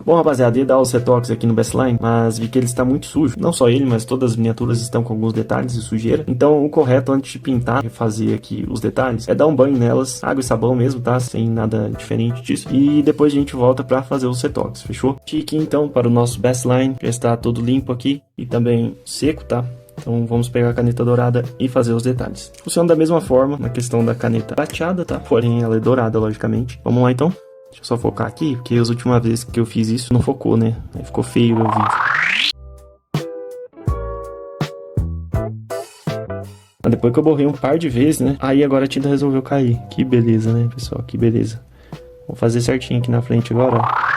Bom, rapaziada, ia dar os retoques aqui no Bestline, mas vi que ele está muito sujo. Não só ele, mas todas as miniaturas estão com alguns detalhes de sujeira. Então, o correto antes de pintar e fazer aqui os detalhes é dar um banho nelas, água e sabão mesmo, tá? Sem nada diferente disso. E depois a gente volta para fazer os retoques, fechou? Aqui então para o nosso Bestline, já está todo limpo aqui e também seco, tá? Então vamos pegar a caneta dourada e fazer os detalhes. Funciona da mesma forma na questão da caneta prateada, tá? Porém ela é dourada, logicamente. Vamos lá então? Deixa eu só focar aqui, porque as últimas vezes que eu fiz isso não focou, né? Aí ficou feio o vídeo. Depois que eu borrei um par de vezes, né? Aí agora a tinta resolveu cair. Que beleza, né, pessoal? Que beleza. Vou fazer certinho aqui na frente agora, ó.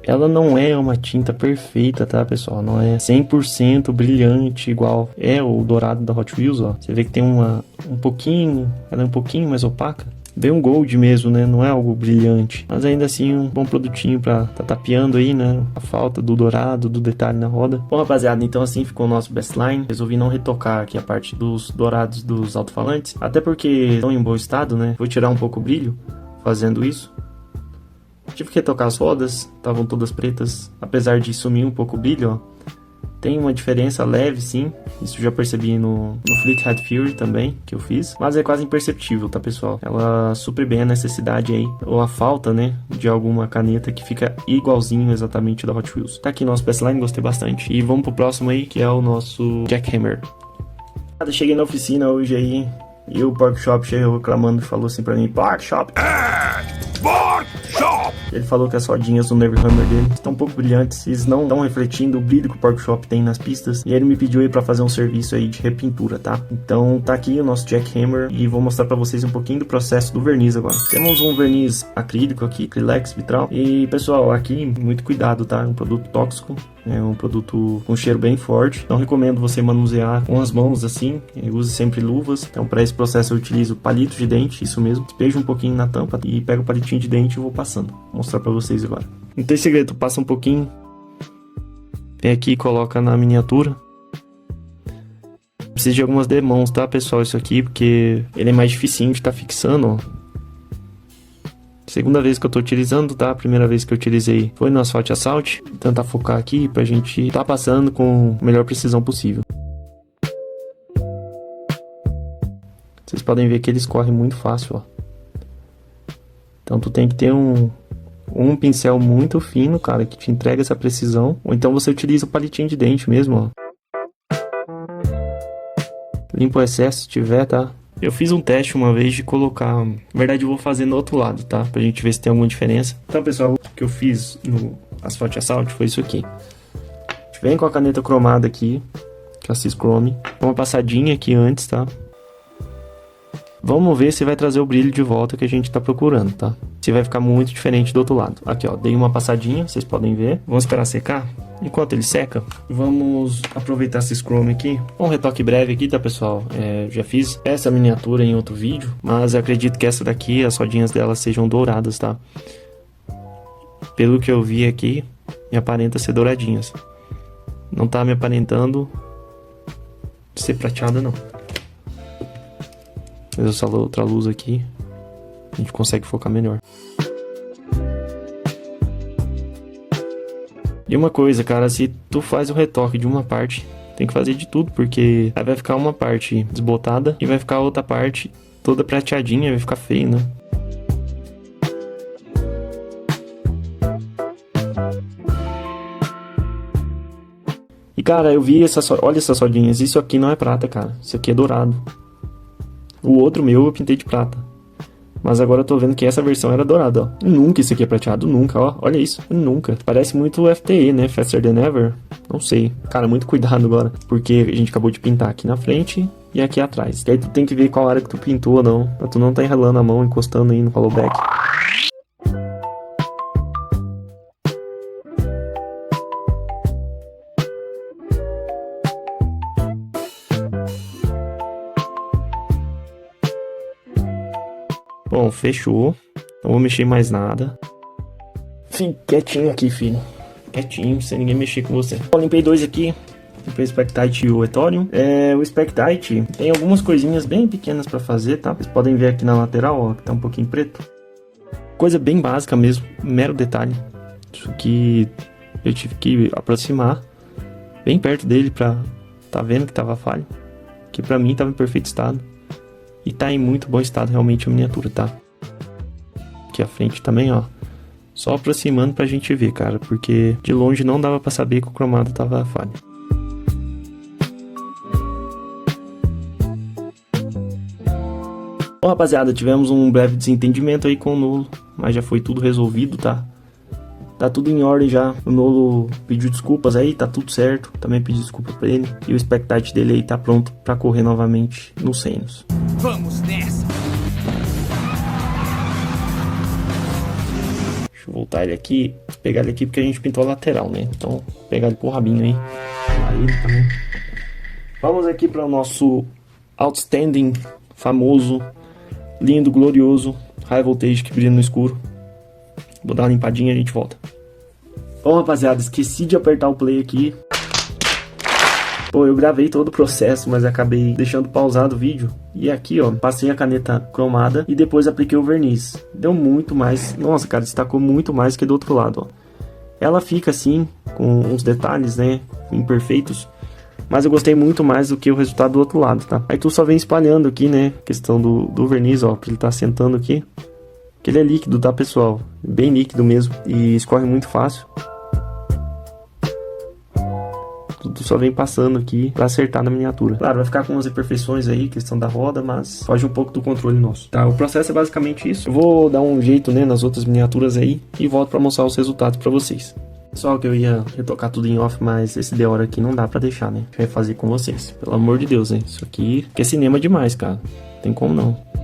Ela não é uma tinta perfeita, tá, pessoal? Não é 100% brilhante igual é o dourado da Hot Wheels, ó. Você vê que tem um pouquinho, ela é um pouquinho mais opaca. Bem um gold mesmo, né? Não é algo brilhante. Mas ainda assim um bom produtinho pra tá tapeando aí, né? A falta do dourado, do detalhe na roda. Bom, rapaziada, então assim ficou o nosso Bestline. Resolvi não retocar aqui a parte dos dourados dos alto-falantes. Até porque estão em bom estado, né? Vou tirar um pouco o brilho fazendo isso. Tive que retocar as rodas, estavam todas pretas, apesar de sumir um pouco o brilho, ó. Tem uma diferença leve, sim, isso já percebi no Fleethead Fury também, que eu fiz, mas é quase imperceptível, tá, pessoal? Ela supre bem a necessidade aí, ou a falta, né, de alguma caneta que fica igualzinho exatamente da Hot Wheels. Tá aqui nosso Bestline, gostei bastante. E vamos pro próximo aí, que é o nosso Jackhammer. Cheguei na oficina hoje aí, e o Porkchop chegou reclamando e falou assim pra mim: Porkchop! Ele falou que as rodinhas do Neverhammer dele estão um pouco brilhantes, eles não estão refletindo o brilho que o Porkchop tem nas pistas. E ele me pediu aí pra fazer um serviço aí de repintura, tá? Então tá aqui o nosso Jackhammer e vou mostrar pra vocês um pouquinho do processo do verniz agora. Temos um verniz acrílico aqui, Acrylex vitral. E pessoal, aqui muito cuidado, tá? É um produto tóxico. É um produto com cheiro bem forte. Não recomendo você manusear com as mãos assim. Use sempre luvas. Então, para esse processo eu utilizo palito de dente, isso mesmo. Despejo um pouquinho na tampa e pego o palitinho de dente e vou passando. Vou mostrar para vocês agora. Não tem segredo, passa um pouquinho. Vem aqui e coloca na miniatura. Precisa de algumas demãos, tá, pessoal? Isso aqui, porque ele é mais dificinho de estar fixando, ó. Segunda vez que eu tô utilizando, tá? A primeira vez que eu utilizei foi no Asphalt Assault. Vou tentar focar aqui pra gente tá passando com a melhor precisão possível. Vocês podem ver que ele escorre muito fácil, ó. Então tu tem que ter um pincel muito fino, cara, que te entrega essa precisão. Ou então você utiliza o palitinho de dente mesmo, ó. Limpa o excesso se tiver, tá? Eu fiz um teste uma vez de colocar... Na verdade eu vou fazer no outro lado, tá? Pra gente ver se tem alguma diferença. Então, pessoal, o que eu fiz no Asphalt Assault foi isso aqui. A gente vem com a caneta cromada aqui, que é a Cis Chrome. Uma passadinha aqui antes, tá? Vamos ver se vai trazer o brilho de volta que a gente tá procurando, tá? Se vai ficar muito diferente do outro lado. Aqui, ó, dei uma passadinha, vocês podem ver. Vamos esperar secar. Enquanto ele seca, vamos aproveitar esse chrome aqui. Um retoque breve aqui, tá, pessoal? Já fiz essa miniatura em outro vídeo, mas eu acredito que essa daqui, as rodinhas dela sejam douradas, tá? Pelo que eu vi aqui, me aparenta ser douradinhas. Não tá me aparentando ser prateada, não. Vou usar outra luz aqui, a gente consegue focar melhor. E uma coisa, cara, se tu faz o retoque de uma parte, tem que fazer de tudo, porque aí vai ficar uma parte desbotada e vai ficar a outra parte toda prateadinha, vai ficar feio, né? E cara, eu vi olha essas rodinhas, isso aqui não é prata, cara, isso aqui é dourado. O outro meu eu pintei de prata. Mas agora eu tô vendo que essa versão era dourada, ó. Nunca isso aqui é prateado, nunca, ó. Olha isso, nunca. Parece muito o FTE, né? Faster Than Ever. Não sei. Cara, muito cuidado agora. Porque a gente acabou de pintar aqui na frente e aqui atrás. E aí tu tem que ver qual área que tu pintou ou não. Pra tu não tá enrolando a mão, encostando aí no hollowback. Bom, fechou. Não vou mexer mais nada. Fique quietinho aqui, filho. quietinho, sem ninguém mexer com você. Eu limpei dois aqui. Limpei o Spectite e o Ethorium. O Spectite tem algumas coisinhas bem pequenas pra fazer, tá? Vocês podem ver aqui na lateral, ó, que tá um pouquinho preto. Coisa bem básica mesmo, mero detalhe. Isso aqui eu tive que aproximar bem perto dele pra tá vendo que tava falho. Que pra mim tava em perfeito estado. E tá em muito bom estado realmente a miniatura, tá? Aqui a frente também, ó. Só aproximando pra gente ver, cara. Porque de longe não dava pra saber que o cromado tava falho. Bom, rapaziada, tivemos um breve desentendimento aí com o Nolo. Mas já foi tudo resolvido, tá? Tá tudo em ordem já. O Nolo pediu desculpas aí, tá tudo certo. Também pedi desculpa pra ele. E o Spectite dele aí tá pronto pra correr novamente nos Xenos. Vamos nessa! Deixa eu voltar ele aqui. Pegar ele aqui porque a gente pintou a lateral, né? Então, pegar ele com o rabinho aí. Aí também. Vamos aqui para o nosso outstanding, famoso, lindo, glorioso High Voltage que brilha no escuro. Vou dar uma limpadinha e a gente volta. Bom, rapaziada, esqueci de apertar o play aqui. Pô, eu gravei todo o processo, mas acabei deixando pausado o vídeo. E aqui, ó, passei a caneta cromada e depois apliquei o verniz. Deu muito mais... Nossa, cara, destacou muito mais que do outro lado, ó. Ela fica assim, com uns detalhes, né, imperfeitos. Mas eu gostei muito mais do que o resultado do outro lado, tá? Aí tu só vem espalhando aqui, né, questão do verniz, ó, que ele tá sentando aqui. Que ele é líquido, tá, pessoal? Bem líquido mesmo. E escorre muito fácil. Tudo só vem passando aqui pra acertar na miniatura. Claro, vai ficar com umas imperfeições aí, questão da roda, mas foge um pouco do controle nosso. Tá, o processo é basicamente isso. Eu vou dar um jeito, né, nas outras miniaturas aí e volto pra mostrar os resultados pra vocês. Só que eu ia retocar tudo em off, mas esse de hora aqui não dá pra deixar, né? Deixa eu fazer com vocês. Pelo amor de Deus, hein? Isso aqui é cinema demais, cara. Não tem como não.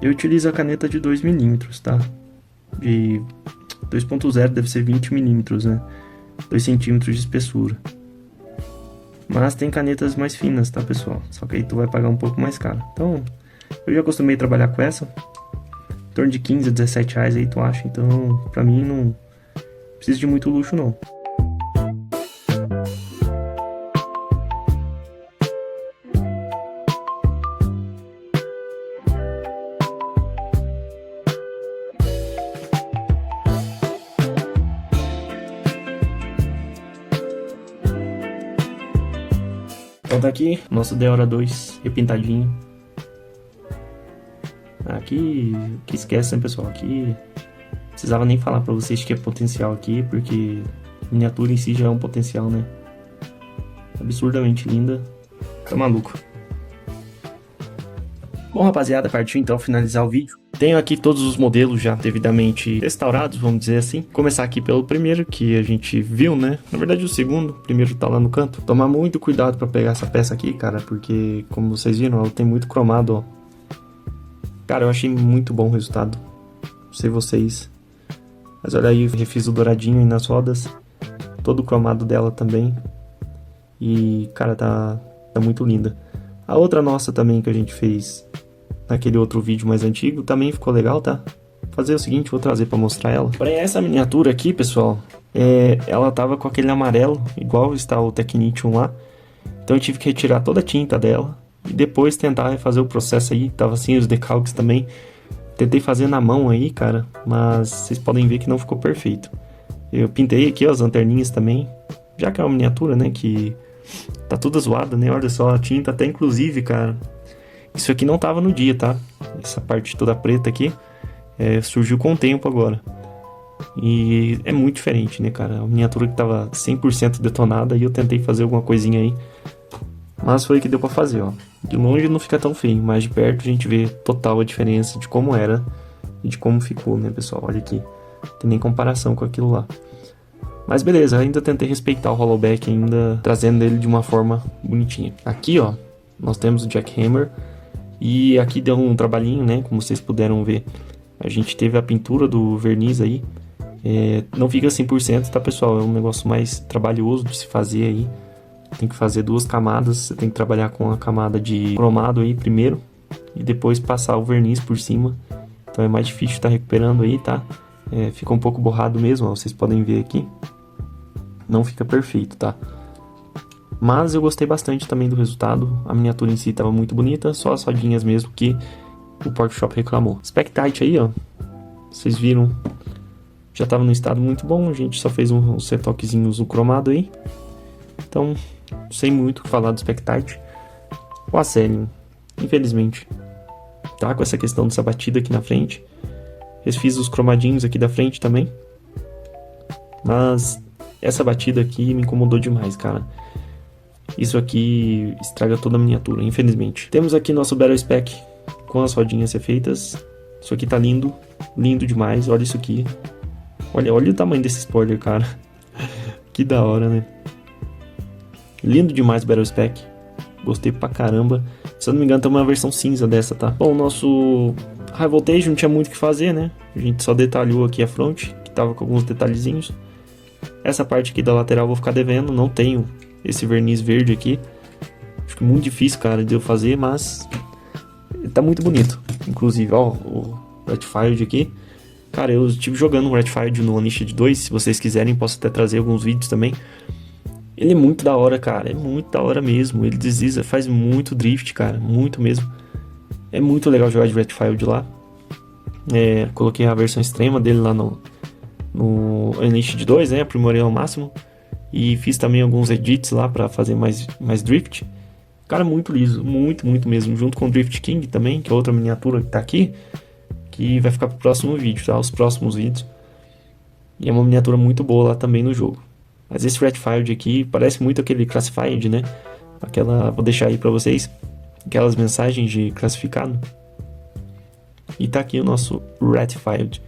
Eu utilizo a caneta de 2mm, tá? De 2.0 deve ser 20mm, né? 2 centímetros de espessura. Mas tem canetas mais finas, tá, pessoal? Só que aí tu vai pagar um pouco mais caro. Então, eu já acostumei a trabalhar com essa. Em torno de 15 a 17 reais aí, tu acha? Então, pra mim, não precisa de muito luxo, não. Então tá aqui, nosso Deora 2 repintadinho. Aqui, que esquece, né, pessoal? Aqui, precisava nem falar pra vocês que é potencial aqui, porque a miniatura em si já é um potencial, né? Absurdamente linda. Tá maluco. Bom, rapaziada, partiu então finalizar o vídeo. Tenho aqui todos os modelos já devidamente restaurados, vamos dizer assim. Vou começar aqui pelo primeiro que a gente viu, né? Na verdade o segundo, o primeiro tá lá no canto. Tomar muito cuidado pra pegar essa peça aqui, cara, porque como vocês viram, ela tem muito cromado, ó. Cara, eu achei muito bom o resultado. Não sei vocês. Mas olha aí, eu refiz o douradinho aí nas rodas. Todo o cromado dela também. E, cara, tá muito linda. A outra nossa também que a gente fez naquele outro vídeo mais antigo também ficou legal, tá? Vou fazer o seguinte, vou trazer pra mostrar ela. Porém, essa miniatura aqui, pessoal, ela tava com aquele amarelo, igual está o Technitium lá. Então eu tive que retirar toda a tinta dela e depois tentar refazer o processo aí. Tava assim os decalques também. Tentei fazer na mão aí, cara, mas vocês podem ver que não ficou perfeito. Eu pintei aqui ó, as lanterninhas também, já que é uma miniatura, né, que tá toda zoada, né, olha só a tinta, até inclusive, cara, isso aqui não tava no dia, tá? Essa parte toda preta aqui surgiu com o tempo agora. E é muito diferente, né, cara? A miniatura que tava 100% detonada e eu tentei fazer alguma coisinha aí. Mas foi o que deu pra fazer, ó. De longe não fica tão feio, mas de perto a gente vê total a diferença de como era e de como ficou, né, pessoal? Olha aqui. Não tem nem comparação com aquilo lá. Mas beleza, ainda tentei respeitar o Hollowback ainda, trazendo ele de uma forma bonitinha. Aqui, ó, nós temos o Jackhammer, E aqui deu um trabalhinho, né? Como vocês puderam ver, a gente teve a pintura do verniz aí. Não fica 100%, tá, pessoal? É um negócio mais trabalhoso de se fazer aí. Tem que fazer 2 camadas. Você tem que trabalhar com a camada de cromado aí primeiro e depois passar o verniz por cima. Então é mais difícil estar recuperando aí, tá? Fica um pouco borrado mesmo, ó, vocês podem ver aqui. Não fica perfeito, tá? Mas eu gostei bastante também do resultado. A miniatura em si estava muito bonita, só as rodinhas mesmo que o Porkchop reclamou. Spectite aí, ó, vocês viram, já estava no estado muito bom. A gente só fez uns retoquezinhos no cromado aí. Então, não sei muito o que falar do Spectite. O Acelium, infelizmente, tá com essa questão dessa batida aqui na frente. Eu fiz os cromadinhos aqui da frente também. Mas essa batida aqui me incomodou demais, cara. Isso aqui estraga toda a miniatura, infelizmente. Temos aqui nosso Battle Spec com as rodinhas refeitas. Isso aqui tá lindo, lindo demais. Olha isso aqui. Olha o tamanho desse spoiler, cara. Que da hora, né? Lindo demais o Battle Spec. Gostei pra caramba. Se eu não me engano, tem uma versão cinza dessa, tá? Bom, o nosso High Voltage não tinha muito o que fazer, né? A gente só detalhou aqui a fronte, que tava com alguns detalhezinhos. Essa parte aqui da lateral eu vou ficar devendo. Não tenho esse verniz verde aqui. Acho que é muito difícil, cara, de eu fazer, mas tá muito bonito. Inclusive, ó, o Ratified aqui. Cara, eu estive jogando o Ratified no Unleashed 2. Se vocês quiserem, posso até trazer alguns vídeos também. Ele é muito da hora, cara. É muito da hora mesmo. Ele desliza, faz muito drift, cara. Muito mesmo. É muito legal jogar de Ratified lá. Coloquei a versão extrema dele lá no Unleashed 2, né? Aprimorei ao máximo. E fiz também alguns edits lá pra fazer mais drift. Cara, muito liso. Muito, muito mesmo. Junto com o Drift King também, que é outra miniatura que tá aqui. Que vai ficar pro próximo vídeo, tá? Os próximos vídeos. E é uma miniatura muito boa lá também no jogo. Mas esse Ratified aqui parece muito aquele Classified, né? Vou deixar aí pra vocês. Aquelas mensagens de classificado. E tá aqui o nosso Ratified.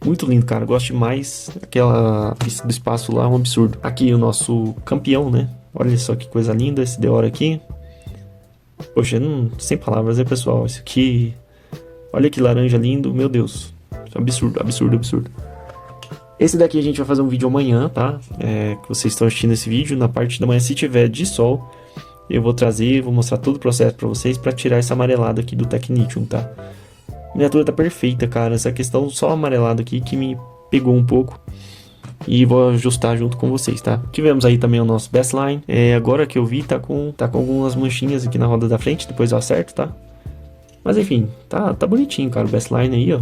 Muito lindo, cara. Gosto demais. Aquela pista do espaço lá é um absurdo. Aqui o nosso campeão, né? Olha só que coisa linda esse Deora aqui. Poxa, sem palavras, né, pessoal? Esse aqui... Olha que laranja lindo. Meu Deus. Absurdo, absurdo, absurdo. Esse daqui a gente vai fazer um vídeo amanhã, tá? Que vocês estão assistindo esse vídeo. Na parte da manhã, se tiver de sol, eu vou trazer, vou mostrar todo o processo pra vocês pra tirar essa amarelada aqui do Technetium, tá? A miniatura tá perfeita, cara. Essa questão só amarelada aqui que me pegou um pouco. E vou ajustar junto com vocês, tá? Tivemos aí também o nosso Bassline. Agora que eu vi, tá com algumas manchinhas aqui na roda da frente. Depois eu acerto, tá? Mas enfim, tá bonitinho, cara. O Bassline aí, ó.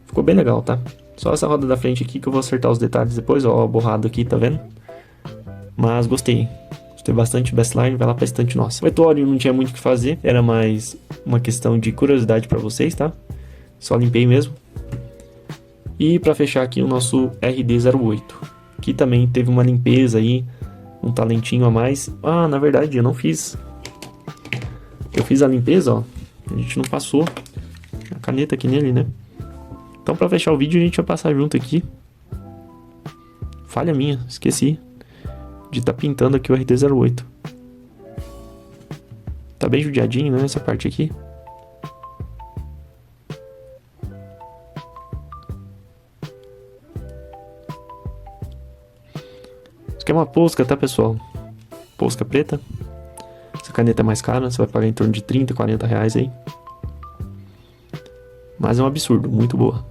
Ficou bem legal, tá? Só essa roda da frente aqui que eu vou acertar os detalhes depois, ó, borrado aqui, tá vendo? Mas gostei. Gostei bastante do Bassline, vai lá pra estante nossa. O Etuário não tinha muito o que fazer, era mais uma questão de curiosidade pra vocês, tá? Só limpei mesmo. E pra fechar aqui o nosso RD08, que também teve uma limpeza aí, um talentinho a mais. Ah, na verdade eu não fiz. Eu fiz a limpeza, ó, a gente não passou a caneta aqui nele, né? Então pra fechar o vídeo a gente vai passar junto aqui. Falha minha, esqueci de estar pintando aqui o RD08. Tá bem judiadinho, né, essa parte aqui. Isso aqui é uma posca, tá, pessoal? Posca preta. Essa caneta é mais cara, você vai pagar em torno de 30, 40 reais aí. Mas é um absurdo, muito boa.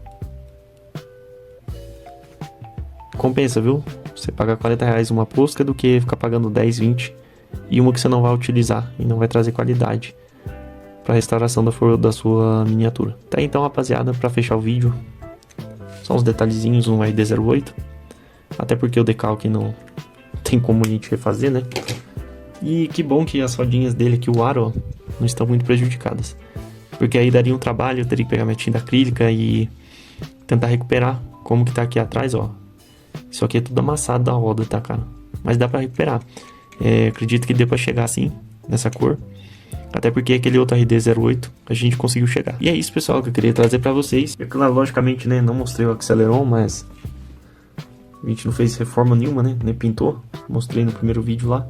Compensa, viu? Você pagar 40 reais uma posca do que ficar pagando 10, 20 e uma que você não vai utilizar e não vai trazer qualidade para restauração da sua miniatura. Tá, então, rapaziada, para fechar o vídeo, só uns detalhezinhos no RD08, até porque o decalque não tem como a gente refazer, né? E que bom que as rodinhas dele aqui, o aro, ó, não estão muito prejudicadas, porque aí daria um trabalho, eu teria que pegar minha tinta acrílica e tentar recuperar como que tá aqui atrás, ó. Isso aqui é tudo amassado da roda, tá, cara? Mas dá pra recuperar. Acredito que dê pra chegar assim, nessa cor. Até porque aquele outro RD08 a gente conseguiu chegar. E é isso, pessoal, que eu queria trazer pra vocês. Eu, logicamente, né, não mostrei o Acceleron, mas a gente não fez reforma nenhuma, né? Nem pintou. Mostrei no primeiro vídeo lá.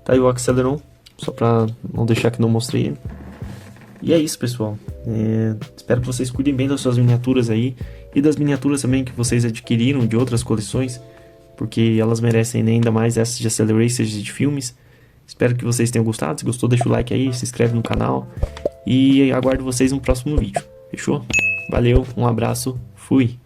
Tá aí o Acceleron, só pra não deixar que não mostrei ele. E é isso, pessoal. Espero que vocês cuidem bem das suas miniaturas aí. E das miniaturas também que vocês adquiriram de outras coleções. Porque elas merecem ainda mais essas de Accelerations de filmes. Espero que vocês tenham gostado. Se gostou, deixa o like aí, se inscreve no canal. E aguardo vocês no próximo vídeo. Fechou? Valeu, um abraço, fui!